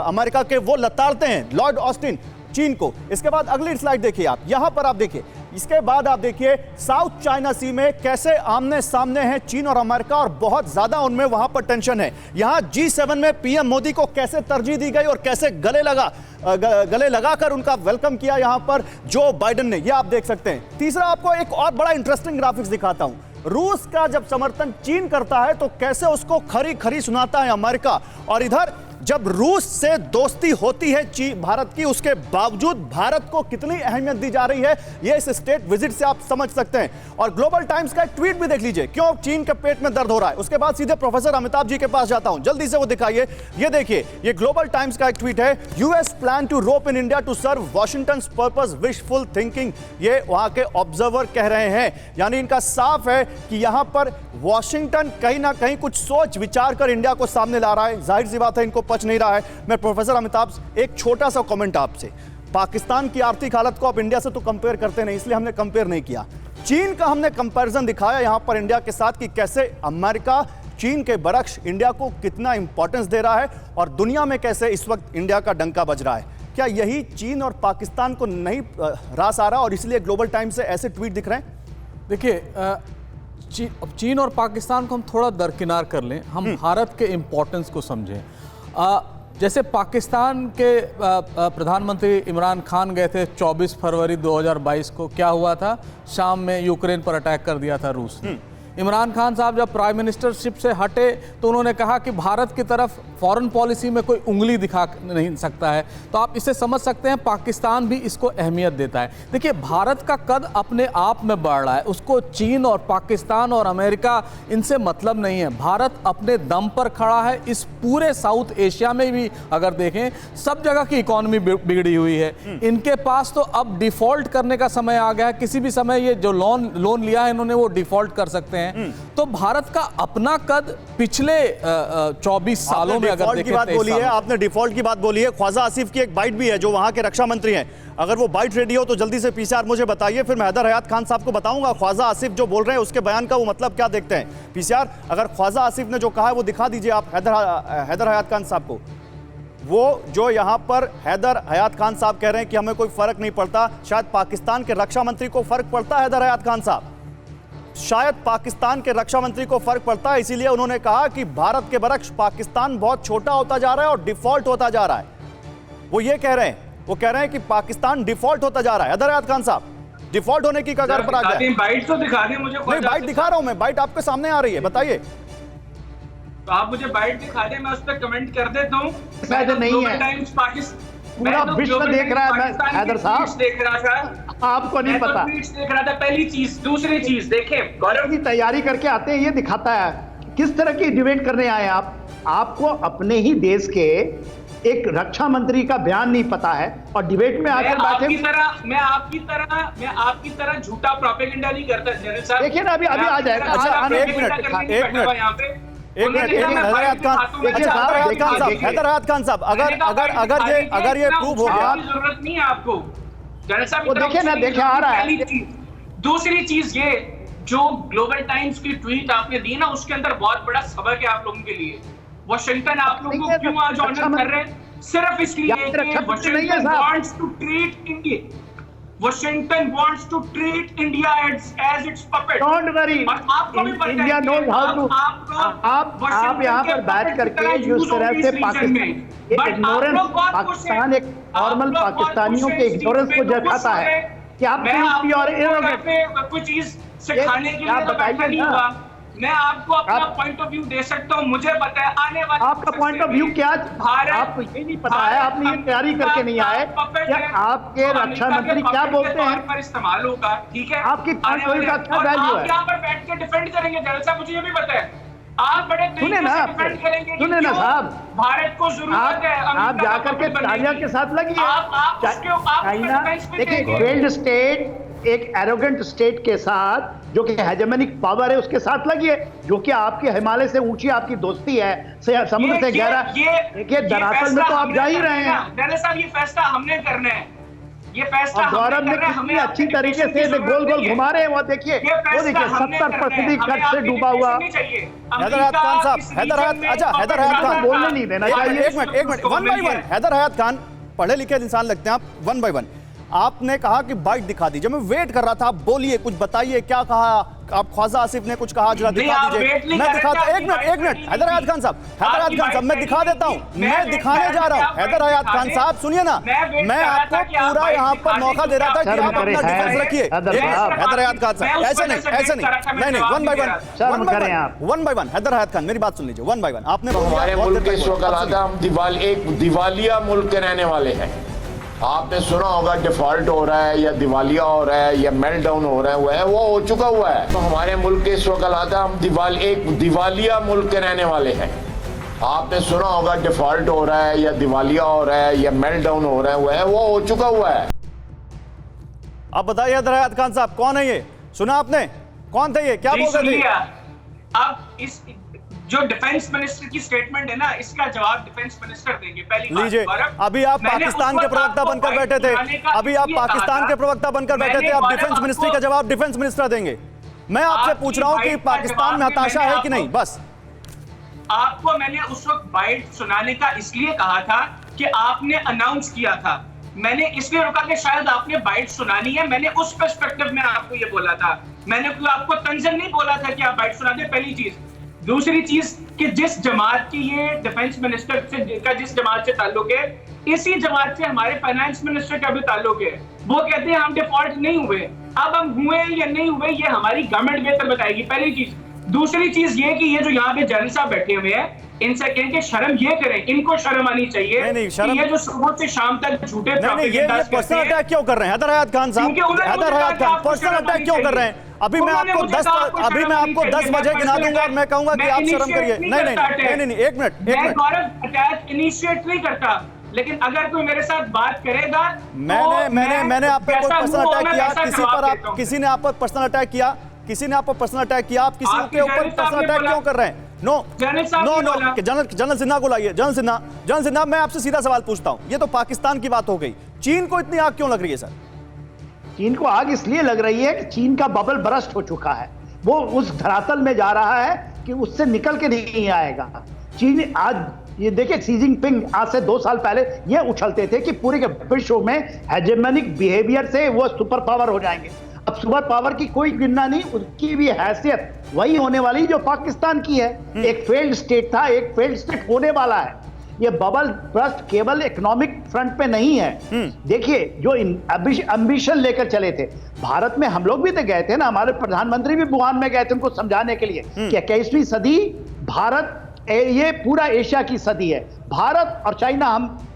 अमेरिका के, वो लताड़ते हैं लॉर्ड ऑस्टिन चीन को। इसके बाद अगली स्लाइड देखिए आप, यहां पर आप देखिए, इसके बाद आप देखिए साउथ चाइना सी में कैसे आमने सामने हैं चीन और अमेरिका और बहुत ज्यादा उनमें वहां पर टेंशन है। यहां G7 में पीएम मोदी को कैसे तरजीह दी गई और कैसे गले लगाकर उनका वेलकम किया यहां पर जो बाइडेन ने, यह आप देख सकते हैं। तीसरा आपको एक और बड़ा इंटरेस्टिंग ग्राफिक्स दिखाता हूं। रूस का जब समर्थन चीन करता है तो कैसे उसको खरी खरी सुनाता है अमेरिका, और इधर जब रूस से दोस्ती होती है भारत की, उसके बावजूद भारत को कितनी अहमियत दी जा रही है, यह इस स्टेट विजिट से आप समझ सकते हैं। और ग्लोबल टाइम्स का एक ट्वीट भी देख लीजिए, क्यों चीन के पेट में दर्द हो रहा है। उसके बाद सीधे प्रोफेसर अमिताभ जी के पास जाता हूं, जल्दी से वो दिखाइए। ये देखिए, ये ग्लोबल टाइम्स का एक ट्वीट है, US plan to rope in India to serve Washington purpose wishful thinking. ये वहां के ऑब्जर्वर कह रहे हैं, यानी इनका साफ है कि यहां पर वॉशिंगटन कहीं ना कहीं कुछ सोच विचार कर इंडिया को सामने ला रहा है। जाहिर सी बात है इनको पच नहीं रहा है। मैं प्रोफेसर अमिताभ, एक छोटा सा कमेंट आपसे, पाकिस्तान की आर्थिक हालत को आप इंडिया से तो कंपेयर करते नहीं, इसलिए हमने कंपेयर नहीं किया। चीन का हमने कंपैरिजन दिखाया यहां पर इंडिया के साथ कि कैसे अमेरिका चीन के बरक्स इंडिया को कितना इंपॉर्टेंस दे रहा है और दुनिया में कैसे इस वक्त इंडिया का डंका बज रहा है। क्या यही चीन और पाकिस्तान को नहीं रास आ रहा और इसलिए ग्लोबल टाइम्स से ऐसे ट्वीट दिख रहे हैं? देखिए, चीन और पाकिस्तान को हम थोड़ा दरकिनार कर लें, हम भारत के इम्पोर्टेंस को समझें। जैसे पाकिस्तान के प्रधानमंत्री इमरान खान गए थे 24 फरवरी 2022 को, क्या हुआ था, शाम में यूक्रेन पर अटैक कर दिया था रूस ने। इमरान खान साहब जब प्राइम मिनिस्टरशिप से हटे तो उन्होंने कहा कि भारत की तरफ फॉरेन पॉलिसी में कोई उंगली दिखा नहीं सकता है। तो आप इसे समझ सकते हैं पाकिस्तान भी इसको अहमियत देता है। देखिए, भारत का कद अपने आप में बढ़ रहा है, उसको चीन और पाकिस्तान और अमेरिका इनसे मतलब नहीं है। भारत अपने दम पर खड़ा है। इस पूरे साउथ एशिया में भी अगर देखें, सब जगह की इकॉनमी बिगड़ी हुई है। इनके पास तो अब डिफॉल्ट करने का समय आ गया है। किसी भी समय ये जो लोन लिया है इन्होंने, वो डिफॉल्ट कर सकते हैं। तो भारत का अपना कद पिछले 24 सालों में अगर देखें, बात बोली है आपने, डिफॉल्ट की बात बोली है। ख्वाजा आसिफ की एक बाइट भी है जो वहां के रक्षा मंत्री हैं, अगर वो बाइट रेडी हो तो जल्दी से पीसीआर मुझे बताइए, फिर मैं हैदर हयात खान साहब को बताऊंगा ख्वाजा आसिफ जो बोल रहे हैं उसके बयान का वो मतलब क्या देखते हैं। पीसीआर, अगर ख्वाजा आसिफ ने जो कहा है वो दिखा दीजिए आप हैदर हयात खान साहब को। वो जो यहां पर हैदर हयात खान साहब कह रहे हैं कि हमें कोई फर्क नहीं पड़ता, शायद पाकिस्तान के रक्षा मंत्री को फर्क पड़ता है। हैदर हयात खान साहब, शायद पाकिस्तान के रक्षा मंत्री को फर्क पड़ता है, इसीलिए उन्होंने कहा कि भारत के बरक्स पाकिस्तान बहुत छोटा होता जा रहा है और डिफॉल्ट होता जा रहा है। वो ये कह रहे हैं, वो कह रहे हैं कि पाकिस्तान डिफॉल्ट होता जा रहा है। हैदर हयात खान साहब, डिफॉल्ट होने की कगार पर आ गया। बाइट तो दिखा दें मुझे। नहीं, बाइट दिखा रहा हूं मैं, बाइट आपके सामने आ रही है, बताइए। तो आप मुझे बाइट दिखा दें, मैं उस पर कमेंट कर देता हूं। मैं तो नहीं है, पूरा विश्व देख रहा है। हैदर साहब देख रहा था, आपको नहीं पता। देख रहा था, पहली चीज। दूसरी चीज देखें, गौरव की तैयारी करके आते हैं, ये दिखाता है किस तरह की डिबेट करने आए आप। आपको अपने ही देश के एक रक्षा मंत्री का बयान नहीं पता है और डिबेट में आकर बैठे। मैं आपकी तरह झूठा प्रोपेगेंडा नहीं करता जनरल साहब। देखिए ना, अभी आ जाएगा। हैदर हयात खान साहब, अगर ये प्रूव हो गया, जरूरत नहीं है आपको जनरल साहब। वो देखिए ना, देखिए आ रहा है। दूसरी चीज ये, जो ग्लोबल टाइम्स की ट्वीट आपने दी ना, उसके अंदर बहुत बड़ा सबक है आप लोगों के लिए। वाशिंगटन आप लोगों को क्यों आज ऑनर कर रहे हैं? सिर्फ इसलिए कि Washington wants to treat India, Washington wants to treat India as its puppet. Don't worry. और आपको भी पता है India knows how to. आप यहाँ पर बैठ करके जिस तरह से पाकिस्तान इग्नोरेंस, पाकिस्तान एक नॉर्मल पाकिस्तानियों के इग्नोरेंस को दिखाता है कि आप कोई चीज सिखाने के लिए बताइए ना। मैं आपको अपना पॉइंट ऑफ व्यू दे सकता हूँ, मुझे पता है आने वाले आपका पॉइंट ऑफ व्यू क्या, आपको ये नहीं पता है, आपने ये तैयारी करके नहीं आए कि आपके रक्षा मंत्री क्या बोलते हैं पर इस्तेमाल होगा, ठीक है, आपकी पॉइंट ऑफ व्यू का क्या वैल्यू है? आप यहाँ पर बैठ के डिफेंड करेंगे जनरल साहब, मुझे ये भी पता है आप बड़े सुने ना, सुने ना साहब, भारत को जरूरत है, आप जाकर के चाइना के साथ लगिए। चाइना देखिए, फेल्ड स्टेट, एक एरोगेंट स्टेट के साथ जो कि हेजेमनिक पावर है उसके साथ लगिए, जो कि आपके हिमालय से ऊंची आपकी दोस्ती है, समुद्र से गहरा। देखिए दरअसल में तो आप जा ही रहे हैं। जनरल साहब ये फैसला हमने करना है, ये फैसला गौरव ने कितनी अच्छी तरीके से गोल गोल घुमा रहे हैं, वो देखिए, वो देखिए 70% कर्ज से डूबा हुआ। हैदर हयात खान साहब, हैदर हयात, अच्छा हैदर हयात खान बोलने नहीं देना चाहिए। एक minute, one by one. Haidar Hayat Khan, पढ़े लिखे इंसान लगते हैं आप, वन बाय वन। आपने कहा कि बाइट दिखा दीजिए, मैं वेट कर रहा था, आप बोलिए, कुछ बताइए, क्या कहा आप? ख्वाजा आसिफ ने कुछ कहा, जरा दिखा दीजिए। मैं दिखाता, एक मिनट, हैदर हयात खान साहब, हैदर हयात खान साहब, मैं दिखा देता हूं, मैं दिखाने जा रहा हूं। हैदर हयात खान साहब सुनिए ना, मैं आपको पूरा यहाँ पर मौका दे रहा था कि आप अपना डिफेंस रखिए। हैदर हयात खान साहब, ऐसे नहीं, one by one. Haidar Hayat Khan मेरी बात सुन लीजिए, वन बाय वन। आपने हमारे मुल्क के इस वक्त हम दिवालिया मुल्क के रहने वाले हैं। आपने सुना होगा डिफॉल्ट हो रहा है या दिवालिया हो रहा है या मेल्ट डाउन हो रहा है, वो हो चुका हुआ है। तो हमारे मुल्क के इस वक्त हम दिवालिया मुल्क के रहने वाले हैं। आपने सुना होगा डिफॉल्ट हो रहा है या दिवालिया हो रहा है या मेल्ट डाउन हो रहा है, वो हो चुका हुआ है। अब बताइए हैदर हयात खान साहब, कौन है ये? सुना आपने, कौन थे ये, क्या बोल रहे थे? अब इस जो डिफेंस मिनिस्टर की स्टेटमेंट है ना, इसका जवाब डिफेंस मिनिस्टर देंगे। पहली लीजिए, अभी आप पाकिस्तान के प्रवक्ता बनकर बैठे थे, अभी आप पाकिस्तान के प्रवक्ता बनकर बैठे थे, अब डिफेंस मिनिस्ट्री का जवाब डिफेंस मिनिस्टर देंगे। मैं आपसे पूछ रहा हूं कि पाकिस्तान में हताशा है कि नहीं, बस। आपको मैंने उस वक्त बाइट सुनाने का इसलिए कहा था कि आपने अनाउंस किया था, मैंने इसलिए रुका कि शायद आपने बाइट सुनानी है, मैंने उस पर्सपेक्टिव में आपको ये बोला था। मैंने आपको तंजन नहीं बोला था कि आप बाइट सुना दे, पहली चीज। दूसरी चीज कि जिस जमात की ये डिफेंस मिनिस्टर से का जिस जमात से ताल्लुक है, इसी जमात से हमारे फाइनेंस मिनिस्टर का भी ताल्लुक है। वो कहते हैं हम डिफॉल्ट नहीं हुए, अब हम हुए या नहीं हुए ये हमारी गवर्नमेंट बेहतर बताएगी, पहली चीज। दूसरी चीज ये कि ये जो यहाँ पे जनरल साहब बैठे हुए हैं, इनसे कहें कि शर्म ये करें, इनको शर्म आनी चाहिए। नहीं, शर्म... ये जो सुबह से शाम तक झूठे ये पर्सनल अटैक क्यों कर रहे हैं हैदर हयात खान साहब? हैदर हयात खान पर्सनल अटैक क्यों कर रहे हैं? अभी मैं आपको 10 बजे गिना दूंगा और मैं कहूंगा कि आप शर्म करिए। नहीं, एक मिनट। गौरव अटैक इनिशिएट नहीं करता, लेकिन अगर कोई मेरे साथ बात करेगा, मैंने आप पे कोई पर्सनल अटैक किया? किसी ने आप पर पर्सनल अटैक किया? किसी ने आप पर पर्सनल अटैक किया? आप किसी के ऊपर पर्सनल अटैक क्यों कर रहे हैं? नो, जनरल सिन्हा को लाइए। जनरल सिन्हा, मैं आपसे सीधा सवाल पूछता हूं, ये तो पाकिस्तान की बात हो गई, चीन को इतनी आग क्यों लग रही है सर? चीन को आग इसलिए लग रही है कि चीन का बबल बरस्ट हो चुका है, वो उस धरातल में जा रहा है कि उससे निकल के नहीं आएगा। चीन आज ये देखिए, शी जिनपिंग आज से 2 साल पहले ये उछलते थे कि पूरे विश्व में हेजेमनिक बिहेवियर से वो सुपर पावर हो जाएंगे। अब सुपर पावर की कोई गिनना नहीं, उसकी भी हैसियत वही होने वाली जो पाकिस्तान की है। एक फेल्ड स्टेट था, एक फेल्ड स्टेट होने वाला है। ये बबल बर्स्ट केवल इकोनॉमिक फ्रंट पे नहीं है। देखिए, जो एम्बिशन लेकर चले थे, भारत में हम लोग भी तो गए थे ना, हमारे प्रधानमंत्री भी वुहान में गए थे उनको समझाने के लिए कि 21वीं सदी भारत, ये पूरा एशिया की सदी है। भारत और चाइना,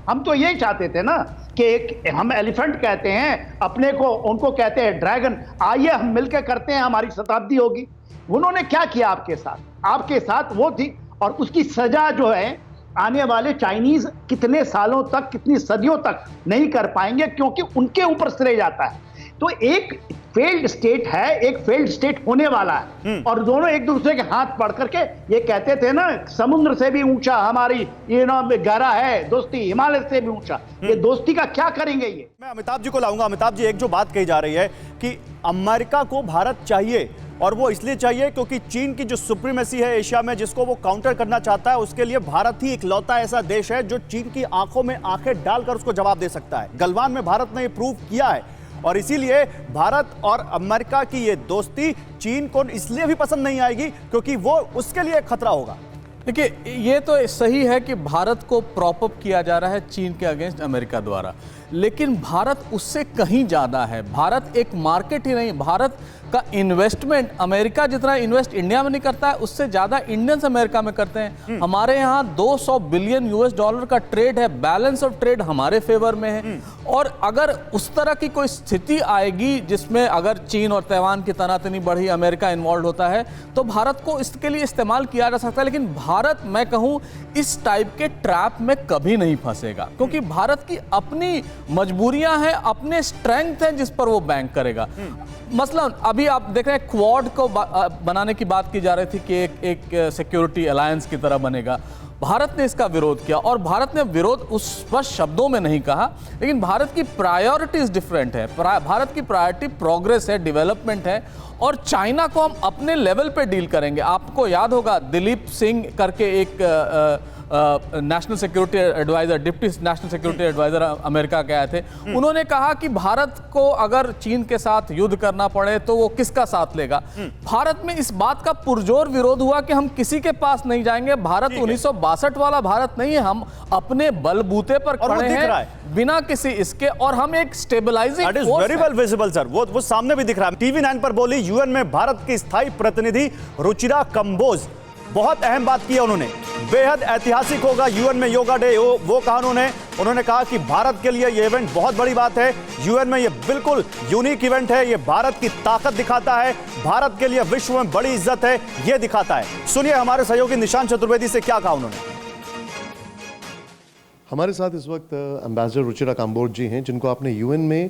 हम तो यही चाहते थे ना कि एक हम एलिफेंट कहते हैं अपने को, उनको कहते हैं ड्रैगन। आइए हम मिलकर करते हैं, हमारी शताब्दी होगी। उन्होंने क्या किया आपके साथ वो थी, और उसकी सजा जो है आने वाले चाइनीज कितने सालों तक, कितनी सदियों तक नहीं कर पाएंगे, क्योंकि उनके ऊपर श्रेय जाता है। तो एक फेल्ड स्टेट है, एक फेल्ड स्टेट होने वाला है, और दोनों एक दूसरे के हाथ पकड़ करके ये कहते थे ना, समुद्र से भी ऊंचा हमारी गहरा है दोस्ती, हिमालय से भी ऊंचा। ये दोस्ती का क्या करेंगे ये? मैं अमिताभ जी को लाऊंगा। अमिताभ जी, एक जो बात कही जा रही है कि अमेरिका को भारत चाहिए, और वो इसलिए चाहिए क्योंकि चीन की जो सुप्रीमेसी है एशिया में, जिसको वो काउंटर करना चाहता है, उसके लिए भारत ही इकलौता ऐसा देश है जो चीन की आंखों में आंखें डालकर उसको जवाब दे सकता है। गलवान में भारत ने ये प्रूव किया है, और इसीलिए भारत और अमेरिका की ये दोस्ती चीन को इसलिए भी पसंद नहीं आएगी क्योंकि वो उसके लिए खतरा होगा। देखिए, ये तो सही है कि भारत को प्रॉप अप किया जा रहा है चीन के अगेंस्ट अमेरिका द्वारा, लेकिन भारत उससे कहीं ज़्यादा है। भारत एक मार्केट ही नहीं, भारत का इन्वेस्टमेंट अमेरिका जितना इन्वेस्ट इंडिया में नहीं करता है, उससे ज़्यादा इंडियंस अमेरिका में करते हैं। हमारे यहाँ 200 बिलियन US डॉलर का ट्रेड है, बैलेंस ऑफ ट्रेड हमारे फेवर में है। और अगर उस तरह की कोई स्थिति आएगी जिसमें अगर चीन और ताइवान की तनातनी बढ़ी, अमेरिका इन्वॉल्व होता है, तो भारत को इसके लिए इस्तेमाल किया जा सकता है। लेकिन भारत, मैं कहूँ, इस टाइप के ट्रैप में कभी नहीं फंसेगा, क्योंकि भारत की अपनी मजबूरियां हैं, अपने स्ट्रेंथ हैं जिस पर वो बैंक करेगा। मसलन अभी आप देख रहे हैं क्वाड को बनाने की बात की जा रही थी कि एक सिक्योरिटी अलायंस की तरह बनेगा। भारत ने इसका विरोध किया, और भारत ने विरोध उस स्पष्ट शब्दों में नहीं कहा, लेकिन भारत की प्रायोरिटीज डिफरेंट है। भारत की प्रायोरिटी प्रोग्रेस है, डेवलपमेंट है, और चाइना को हम अपने लेवल पे डील करेंगे। आपको याद होगा दिलीप सिंह करके एक national security adviser, deputy national security adviser America के आए थे। उन्होंने कहा कि भारत को अगर चीन के साथ युद्ध करना पड़े तो वो किसका साथ लेगा। भारत में इस बात का पुरजोर विरोध हुआ कि हम किसी के पास नहीं जाएंगे। भारत 1962 वाला भारत नहीं है, हम अपने बलबूते पर खड़े हैं बिना किसी इसके, और हम एक stabilising very well visible sir, वो सामने भी दिख रहा है। TV9 पर बोली यूएन में भारत की स्थायी प्रतिनिधि रुचिरा कंबोज, बहुत अहम बात की है उन्होंने, बेहद ऐतिहासिक होगा यूएन में योगा डे। वो कहा उन्होंने कहा कि भारत के लिए ये इवेंट बहुत बड़ी बात है, यूएन में ये बिल्कुल यूनिक इवेंट है, ये भारत की ताकत दिखाता है, भारत के लिए विश्व में बड़ी इज्जत है, ये दिखाता है। सुनिए हमारे सहयोगी निशांत चतुर्वेदी से क्या कहा उन्होंने। हमारे साथ इस वक्त एम्बेसडर रुचिरा काम्बोज जी हैं, जिनको आपने यूएन में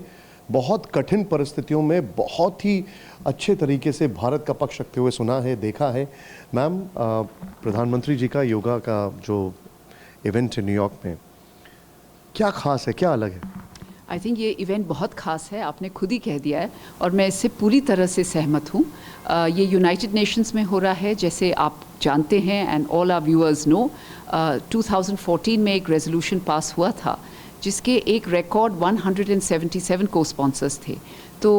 बहुत कठिन परिस्थितियों में बहुत ही अच्छे तरीके से भारत का पक्ष रखते हुए सुना है, देखा है। मैम, प्रधानमंत्री जी का योगा का जो इवेंट है न्यूयॉर्क में, क्या खास है, क्या अलग है? आई थिंक ये इवेंट बहुत खास है, आपने खुद ही कह दिया है, और मैं इससे पूरी तरह से सहमत हूँ। ये यूनाइटेड नेशंस में हो रहा है, जैसे आप जानते हैं, and all our viewers know, 2014 में एक रेजोल्यूशन पास हुआ था जिसके एक रिकॉर्ड 177 को स्पॉन्सर्स थे। तो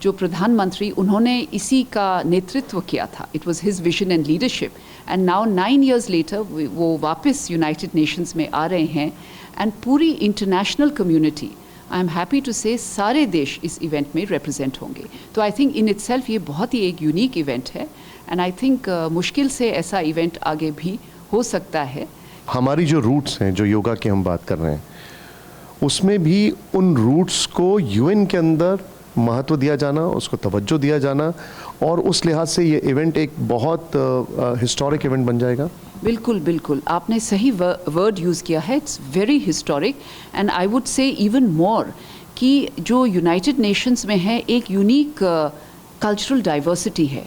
जो प्रधानमंत्री, उन्होंने इसी का नेतृत्व किया था। It was his vision and leadership, and now 9 years later वो वापस यूनाइटेड नेशंस में आ रहे हैं, एंड पूरी international community, I am happy to say, सारे देश इस इवेंट में रिप्रेजेंट होंगे। तो आई थिंक इन इटसेल्फ ये बहुत ही एक यूनिक इवेंट है, एंड आई थिंक मुश्किल से ऐसा इवेंट आगे भी हो सकता है। हमारी जो रूट्स हैं, जो योगा की हम बात कर रहे हैं, उसमें भी उन रूट्स को यूएन के अंदर महत्व दिया जाना, उसको तवज्जो दिया जाना, और उस लिहाज से ये इवेंट एक बहुत हिस्टोरिक इवेंट बन जाएगा। बिल्कुल बिल्कुल, आपने सही वर्ड यूज़ किया है, it's very historic, and I would say even more कि जो यूनाइटेड नेशंस में है एक यूनिक कल्चरल डाइवर्सिटी है,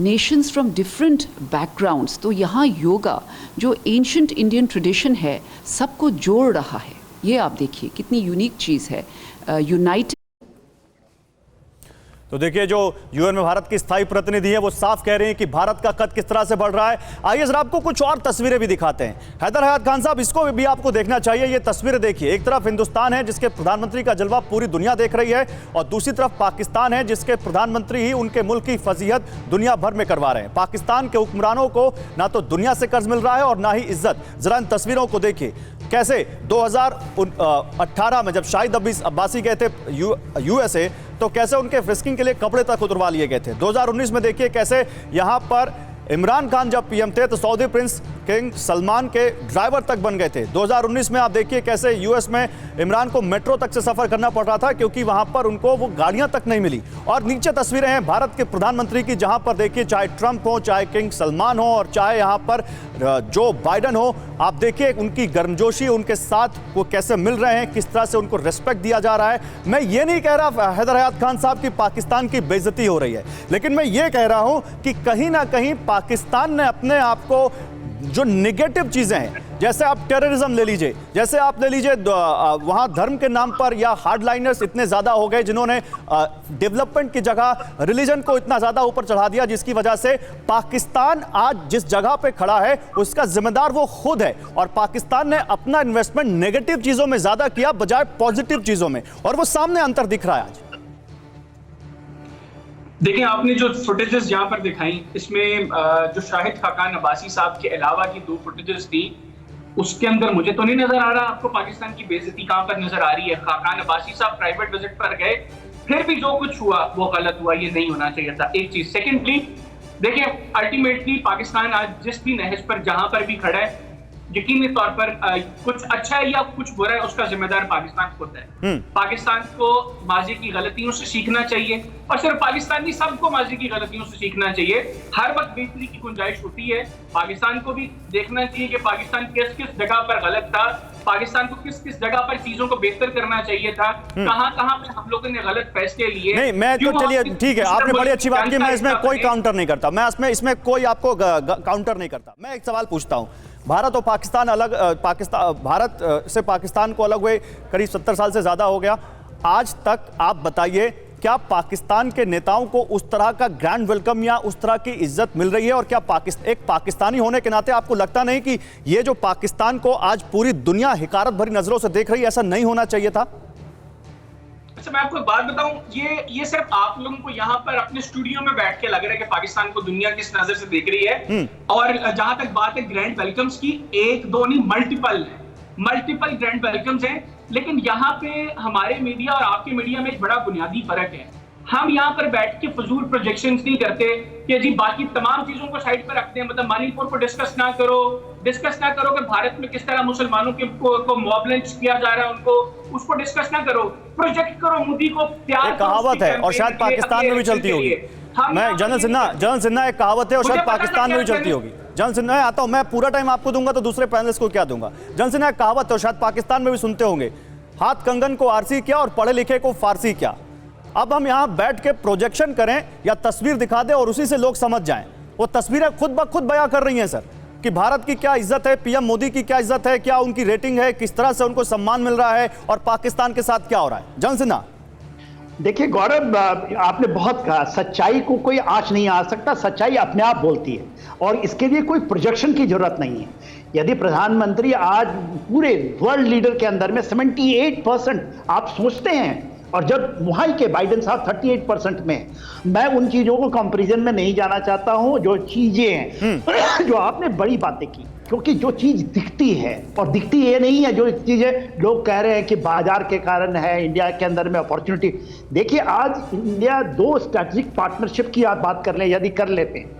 नेशंस फ्रॉम डिफरेंट बैकग्राउंड्स। तो यहाँ योगा जो एंशंट इंडियन ट्रेडिशन है सबको जोड़ रहा है। ये आप देखिए कितनी यूनिक चीज़ है, यूनाइटेड। तो देखिए, जो यूएन में भारत की स्थायी प्रतिनिधि है वो साफ कह रहे हैं कि भारत का कद किस तरह से बढ़ रहा है। आइए जरा आपको कुछ और तस्वीरें भी दिखाते हैं। हैदर हयात खान साहब, इसको भी आपको देखना चाहिए। ये तस्वीरें देखिए, एक तरफ हिंदुस्तान है जिसके प्रधानमंत्री का जलवा पूरी दुनिया देख रही है, और दूसरी तरफ पाकिस्तान है जिसके प्रधानमंत्री ही उनके मुल्क की फजीहत दुनिया भर में करवा रहे हैं। पाकिस्तान के हुक्मरानों को ना तो दुनिया से कर्ज मिल रहा है और ना ही इज्जत। जरा इन तस्वीरों को देखिए, कैसे 2018 में जब शाहिद अब्बासी गए थे यूएसए, तो कैसे उनके फ्रिस्किंग के लिए कपड़े तक उतरवा लिए गए थे। 2019 में देखिए कैसे यहां पर इमरान खान जब पीएम थे तो सऊदी प्रिंस किंग सलमान के ड्राइवर तक बन गए थे। 2019 में आप देखिए कैसे यूएस में इमरान को मेट्रो तक से सफर करना पड़ रहा था क्योंकि वहां पर उनको वो गाड़ियां तक नहीं मिली। और नीचे तस्वीरें हैं भारत के प्रधानमंत्री की, जहां पर देखिए चाहे ट्रंप हो, चाहे किंग सलमान हो, और चाहे यहां पर जो बाइडन हो, आप देखिए उनकी गर्मजोशी, उनके साथ वो कैसे मिल रहे हैं, किस तरह से उनको रिस्पेक्ट दिया जा रहा है। मैं ये नहीं कह रहा हैदर हयात खान साहब की पाकिस्तान की बेइज्जती हो रही है, लेकिन मैं ये कह रहा हूं कि कहीं ना कहीं पाकिस्तान ने अपने आप को जो नेगेटिव चीजें हैं, जैसे आप टेररिज्म ले लीजिए, जैसे आप ले लीजिए वहां धर्म के नाम पर या हार्डलाइनर्स इतने ज्यादा हो गए जिन्होंने डेवलपमेंट की जगह रिलीजन को इतना ज्यादा ऊपर चढ़ा दिया, जिसकी वजह से पाकिस्तान आज जिस जगह पे खड़ा है उसका जिम्मेदार वो खुद है। और पाकिस्तान ने अपना इन्वेस्टमेंट नेगेटिव चीजों में ज्यादा किया बजाय पॉजिटिव चीजों में, और वो सामने अंतर दिख रहा है आज। देखिए, आपने जो फुटेजेस यहाँ पर दिखाई, इसमें जो शाहिद खाकान अब्बासी साहब के अलावा की 2 फुटेजेस थी, उसके अंदर मुझे तो नहीं नजर आ रहा आपको पाकिस्तान की बेइज्जती कहां पर नजर आ रही है। खाकान अब्बासी साहब प्राइवेट विजिट पर गए, फिर भी जो कुछ हुआ वो गलत हुआ, ये नहीं होना चाहिए था। एक चीज। सेकेंडली देखिए, अल्टीमेटली पाकिस्तान आज जिस भी नहज पर जहां पर भी खड़ा है, यकीनी तौर पर कुछ अच्छा है या कुछ बुरा है, उसका जिम्मेदार पाकिस्तान खुद है। पाकिस्तान को माजी की गलतियों से सीखना चाहिए, और सिर्फ पाकिस्तान नहीं, सबको माजी की गलतियों से सीखना चाहिए। हर वक्त बेहतरी की गुंजाइश होती है। पाकिस्तान को भी देखना चाहिए कि पाकिस्तान किस किस जगह पर गलत था, पाकिस्तान को किस किस जगह पर चीजों को बेहतर करना चाहिए था, कहां कहां पे हम लोगों ने गलत फैसले लिए। नहीं, मैं तो चलिए ठीक है, आपने बड़ी अच्छी बात की, मैं इसमें कोई काउंटर नहीं करता, मैं इसमें कोई आपको काउंटर नहीं करता। मैं एक सवाल पूछता हूं, भारत और पाकिस्तान अलग, भारत से पाकिस्तान को अलग हुए करीब 70 साल से ज्यादा हो गया। आज तक आप बताइए, क्या पाकिस्तान के नेताओं को उस तरह का ग्रैंड वेलकम या उस तरह की इज्जत मिल रही है? और क्या एक पाकिस्तानी होने के नाते आपको लगता नहीं कि ये जो पाकिस्तान को आज पूरी दुनिया हिकारत भरी नजरों से देख रही है, ऐसा नहीं होना चाहिए था? अच्छा, मैं आपको एक बात बताऊं, ये सिर्फ आप लोगों को यहाँ पर अपने स्टूडियो में बैठ के लग रहा है कि पाकिस्तान को दुनिया किस नजर से देख रही है। और जहां तक बात है ग्रैंड वेलकम्स की, एक दो नहीं मल्टीपल ग्रैंड वेलकम्स हैं। लेकिन यहाँ पे हमारे मीडिया और आपके मीडिया में एक बड़ा बुनियादी फर्क है। हम यहाँ पर बैठ के फजूल प्रोजेक्शंस नहीं करते कि जी बाकी तमाम चीजों को साइड पर रखते हैं, मतलब मणिपुर को डिस्कस ना करो कि भारत में किस तरह मुसलमानों को मॉब लिंच किया जा रहा है, उसको डिस्कस ना करो, प्रोजेक्ट करो मोदी को प्यार। एक कहावत है और शायद पाकिस्तान में भी चलती होगी। मैं जनरल सिन्हा एक कहावत है और शायद पाकिस्तान में भी चलती होगी। जनरल सिन्हा, आता हूं, मैं पूरा टाइम आपको दूंगा तो दूसरे पैनलिस्ट को क्या दूंगा। जनरल सिन्हा, एक कहावत है और शायद पाकिस्तान में भी सुनते होंगे, हाथ कंगन को आरसी क्या और पढ़े लिखे को फारसी क्या। अब हम यहां बैठ के प्रोजेक्शन करें या तस्वीर दिखा दें और उसी से लोग समझ जाएं, वो तस्वीरें खुद ब खुद बयां कर रही हैं सर, कि भारत की क्या इज्जत है, पीएम मोदी की क्या इज्जत है, क्या उनकी रेटिंग है, किस तरह से उनको सम्मान मिल रहा है और पाकिस्तान के साथ क्या हो रहा है। जनरल सिन्हा, देखिए गौरव, आपने बहुत कहा, सच्चाई को कोई आंच नहीं आ सकता, सच्चाई अपने आप बोलती है और इसके लिए कोई प्रोजेक्शन की जरूरत नहीं है। यदि प्रधानमंत्री आज पूरे वर्ल्ड लीडर के अंदर में 78% आप सोचते हैं, और जब वहां के बाइडेन साहब 38% में, मैं उन चीजों को कंपैरिजन में नहीं जाना चाहता हूं जो चीजें हैं जो आपने बड़ी बातें की, क्योंकि जो चीज दिखती है और दिखती ये नहीं है, जो चीजें लोग कह रहे हैं कि बाजार के कारण है, इंडिया के अंदर में अपॉर्चुनिटी। देखिए आज इंडिया 2 स्ट्रैटेजिक पार्टनरशिप की आप बात कर लें, यदि कर लेते हैं,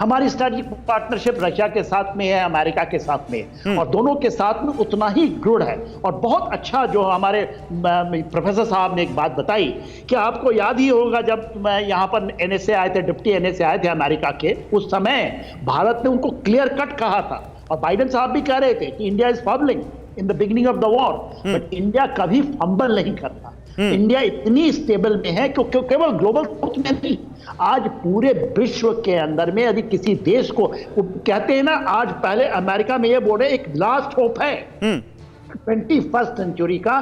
हमारी स्ट्रैटेजिक पार्टनरशिप रशिया के साथ में है, अमेरिका के साथ में है, और दोनों के साथ में उतना ही दृढ़ है। और बहुत अच्छा जो हमारे प्रोफेसर साहब ने एक बात बताई कि आपको याद ही होगा, जब मैं यहाँ पर NSA आए थे, डिप्टी NSA आए थे अमेरिका के, उस समय भारत ने उनको क्लियर कट कहा था, और बाइडेन साहब भी कह रहे थे कि India is fumbling in the beginning of the war, but India कभी फंबल नहीं करता। इंडिया इतनी स्टेबल में है कि केवल ग्लोबल साउथ में नहीं, आज पूरे विश्व के अंदर में यदि किसी देश को कहते हैं ना, आज पहले अमेरिका में ये बोल रहे एक लास्ट होप है 21st सेंचुरी का,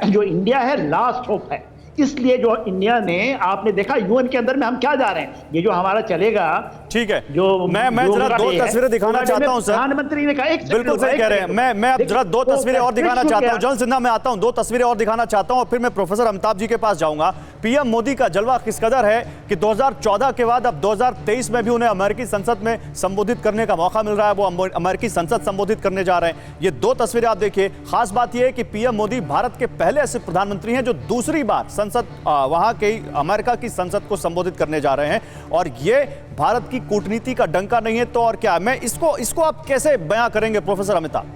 जो इंडिया है लास्ट होप है। इसलिए जो इंडिया ने, आपने देखा यूएन के अंदर में हम क्या जा रहे हैं, ये जो हमारा चलेगा, ठीक है, जो मैं जरा 2 तस्वीरें दिखाना चाहता हूं सर। प्रधानमंत्री ने कहा, बिल्कुल सही कह रहे हैं, मैं अब जरा 2 तस्वीरें और दिखाना चाहता हूं। जनरल सिन्हा, मैं आता हूं, 2 तस्वीरें और दिखाना चाहता हूं और फिर मैं प्रोफेसर अमिताभ जी के पास जाऊंगा। पीएम मोदी का जलवा किस कदर है कि 2014 के बाद अब 2023 में भी उन्हें अमेरिकी संसद में संबोधित करने का मौका मिल रहा है, वो अमेरिकी संसद संबोधित करने जा रहे हैं। ये 2 तस्वीरें आप देखिए। खास बात यह है कि पीएम मोदी भारत के पहले ऐसे प्रधानमंत्री हैं जो दूसरी बार संसद, वहां के अमेरिका की संसद को संबोधित करने जा रहे हैं, और ये भारत की कूटनीति का डंका नहीं है तो और क्या। मैं इसको आप कैसे बयां करेंगे प्रोफेसर अमिताभ?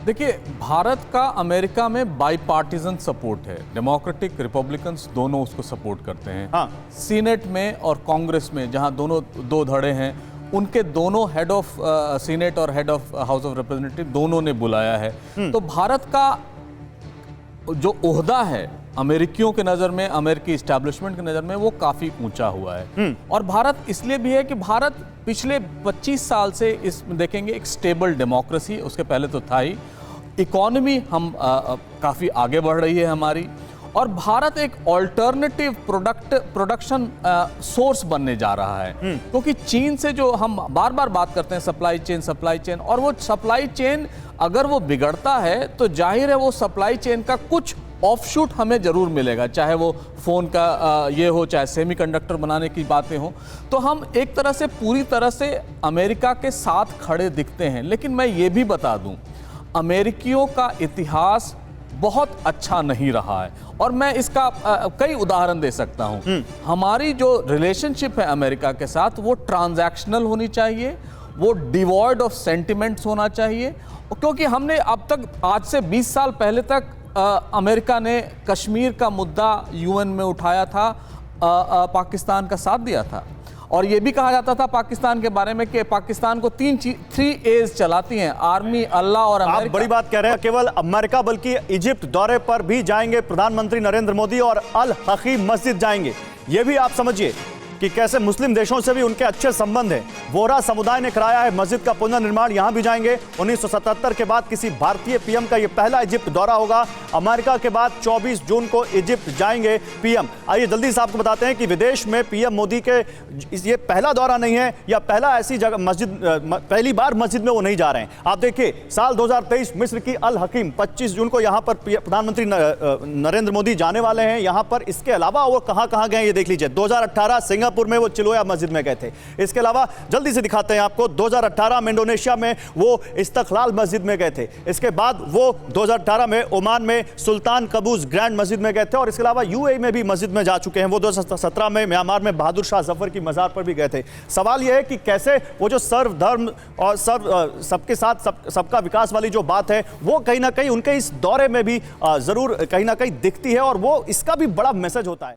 देखिए, भारत का अमेरिका में बाईपार्टिजन सपोर्ट है, डेमोक्रेटिक रिपब्लिकन्स दोनों उसको सपोर्ट करते हैं। हाँ। सीनेट में और कांग्रेस में, जहां दोनों 2 धड़े हैं, उनके दोनों हेड ऑफ सीनेट और head of house of representative दोनों ने बुलाया है। तो भारत का जो ओहदा है अमेरिकियों के नज़र में, अमेरिकी इस्टेब्लिशमेंट की नज़र में, वो काफ़ी ऊंचा हुआ है। और भारत इसलिए भी है कि भारत पिछले 25 साल से इसमें देखेंगे एक स्टेबल डेमोक्रेसी, उसके पहले तो था ही, इकोनॉमी हम काफ़ी आगे बढ़ रही है हमारी, और भारत एक ऑल्टरनेटिव प्रोडक्शन सोर्स बनने जा रहा है। क्योंकि चीन से जो हम बार बार बात करते हैं सप्लाई चेन, और वो सप्लाई चेन अगर वो बिगड़ता है तो जाहिर है वो सप्लाई चेन का कुछ ऑफशूट हमें जरूर मिलेगा, चाहे वो फ़ोन का ये हो, चाहे सेमीकंडक्टर बनाने की बातें हो। तो हम एक तरह से पूरी तरह से अमेरिका के साथ खड़े दिखते हैं। लेकिन मैं ये भी बता दूं अमेरिकियों का इतिहास बहुत अच्छा नहीं रहा है, और मैं इसका कई उदाहरण दे सकता हूं। हमारी जो रिलेशनशिप है अमेरिका के साथ वो ट्रांजैक्शनल होनी चाहिए, वो डिवॉइड ऑफ सेंटिमेंट्स होना चाहिए, क्योंकि हमने अब तक आज से 20 साल पहले तक अमेरिका ने कश्मीर का मुद्दा यूएन में उठाया था, पाकिस्तान का साथ दिया था, और ये भी कहा जाता था पाकिस्तान के बारे में कि पाकिस्तान को 3 A's चलाती हैं, आर्मी, अल्लाह और अमेरिका। आप बड़ी बात कह रहे हैं, केवल अमेरिका बल्कि इजिप्ट दौरे पर भी जाएंगे प्रधानमंत्री नरेंद्र मोदी और अल हकीम मस्जिद जाएंगे। ये भी आप समझिए कि कैसे मुस्लिम देशों से भी उनके अच्छे संबंध हैं। वोहरा समुदाय ने कराया है मस्जिद का पुनर्निर्माण, यहां भी जाएंगे। 1977 के बाद किसी भारतीय पीएम का यह पहला इजिप्ट दौरा होगा। अमेरिका के बाद 24 जून को इजिप्ट जाएंगे पीएम। आइए जल्दी से आपको बताते हैं कि विदेश में पीएम मोदी के ये पहला दौरा नहीं है, या पहला ऐसी जगह मस्जिद, पहली बार मस्जिद में वो नहीं जा रहे हैं। आप देखिए, साल 2023 मिस्र की अल हकीम, 25 जून को यहां पर प्रधानमंत्री नरेंद्र मोदी जाने वाले हैं यहां पर। इसके अलावा वो कहां गए ये देख लीजिए। 2018 सिंगापुर में वो चिलोया मस्जिद में गए थे। इसके अलावा जल्दी से दिखाते हैं आपको, 2018 में इंडोनेशिया में वो इस्तकलाल मस्जिद में गए थे। इसके बाद वो 2018 में ओमान में सुल्तान कबूस ग्रैंड मस्जिद में गए थे, और इसके अलावा यूएई में भी मस्जिद में जा चुके हैं। वो 2017 में म्यांमार में बहादुर शाह जफर की मजार पर भी गए थे। सवाल यह है कि कैसे वो जो सर्वधर्म और सबके साथ सबका विकास वाली जो बात है वो कहीं ना कहीं उनके इस दौरे में भी जरूर कहीं ना कहीं दिखती है, और वो इसका भी बड़ा मैसेज होता है।